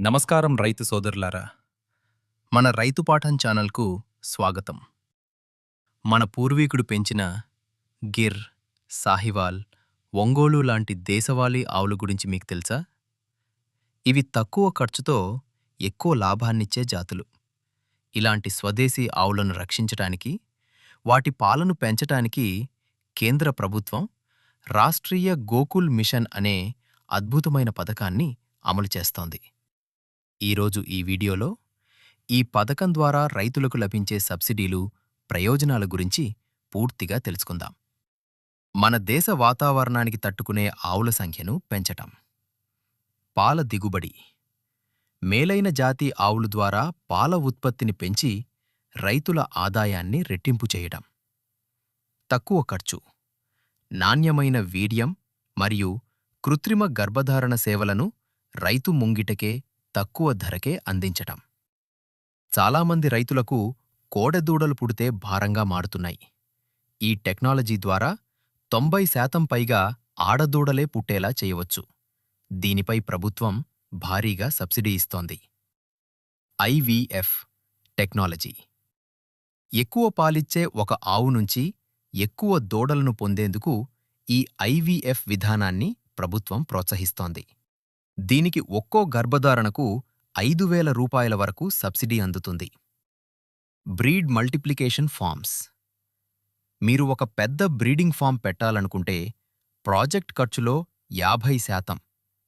నమస్కారం రైతు సోదరులారా. మన రైతు పాఠం ఛానల్కు స్వాగతం. మన పూర్వీకుడు పెంచిన గిర్, సాహివాల్, ఒంగోలు లాంటి దేశవాళీ ఆవుల గురించి మీకు తెలుసా? ఇవి తక్కువ ఖర్చుతో ఎక్కువ లాభాన్నిచ్చే జాతులు. ఇలాంటి స్వదేశీ ఆవులను రక్షించటానికి, వాటి పాలను పెంచటానికి కేంద్ర ప్రభుత్వం రాష్ట్రీయ గోకుల్ మిషన్ అనే అద్భుతమైన పథకాన్ని అమలు చేస్తోంది. ఈరోజు ఈ వీడియోలో ఈ పథకం ద్వారా రైతులకు లభించే సబ్సిడీలు, ప్రయోజనాల గురించి పూర్తిగా తెలుసుకుందాం. మన దేశ వాతావరణానికి తట్టుకునే ఆవుల సంఖ్యను పెంచటం. పాల దిగుబడి. మేలైన జాతి ఆవులు ద్వారా పాల ఉత్పత్తిని పెంచి రైతుల ఆదాయాన్ని రెట్టింపు చేయడం. తక్కువ ఖర్చు. నాణ్యమైన వీర్యం మరియు కృత్రిమ గర్భధారణ సేవలను రైతు ముంగిటకే తక్కువ ధరకే అందించటం. చాలామంది రైతులకు కోడెదూడలు పుడితే భారంగా మారుతున్నాయి. ఈ టెక్నాలజీ ద్వారా 90% పైగా ఆడదూడలే పుట్టేలా చేయవచ్చు. దీనిపై ప్రభుత్వం భారీగా సబ్సిడీ ఇస్తోంది. IVF technology. ఎక్కువ పాలిచ్చే ఒక ఆవు నుంచి ఎక్కువ దూడలను పొందేందుకు ఈ ఐవీఎఫ్ విధానాన్ని ప్రభుత్వం ప్రోత్సహిస్తోంది. దీనికి ఒక్కో గర్భధారణకు 5,000 రూపాయల వరకు సబ్సిడీ అందుతుంది. Breed multiplication farms. మీరు ఒక పెద్ద బ్రీడింగ్ ఫార్మ్ పెట్టాలనుకుంటే ప్రాజెక్ట్ ఖర్చులో 50%,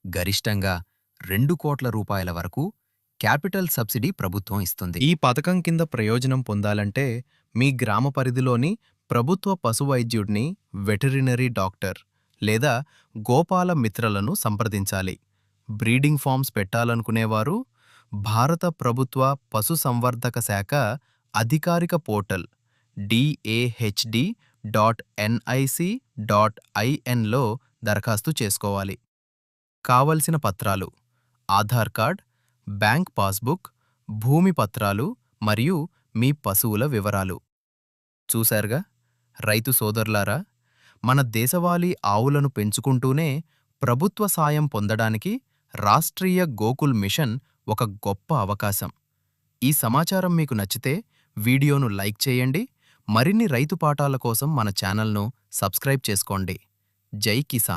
గరిష్టంగా 2 కోట్ల రూపాయల వరకు క్యాపిటల్ సబ్సిడీ ప్రభుత్వం ఇస్తుంది. ఈ పథకం కింద ప్రయోజనం పొందాలంటే మీ గ్రామ పరిధిలోని ప్రభుత్వ పశువైద్యుడిని, వెటరినరీ డాక్టర్ లేదా గోపాల మిత్రలను సంప్రదించాలి. బ్రీడింగ్ ఫార్మ్స్ పెట్టాలనుకునేవారు భారత ప్రభుత్వ పశుసంవర్ధక శాఖ అధికారిక పోర్టల్ dahd.nic.in లో దరఖాస్తు చేసుకోవాలి. కావలసిన పత్రాలు: ఆధార్ కార్డ్, బ్యాంక్ పాస్బుక్, భూమి పత్రాలు మరియు మీ పశువుల వివరాలు. చూశారుగా రైతు సోదరులారా, మన దేశవాళీ ఆవులను పెంచుకుంటూనే ప్రభుత్వ సాయం పొందడానికి రాష్ట్రీయ గోకుల్ మిషన్ ఒక గొప్ప అవకాశం. ఈ సమాచారం మీకు నచ్చితే వీడియోను లైక్ చేయండి. మరిన్ని రైతు పాఠాల కోసం మన ఛానల్ను సబ్స్క్రైబ్ చేసుకోండి. జై కిసాన్.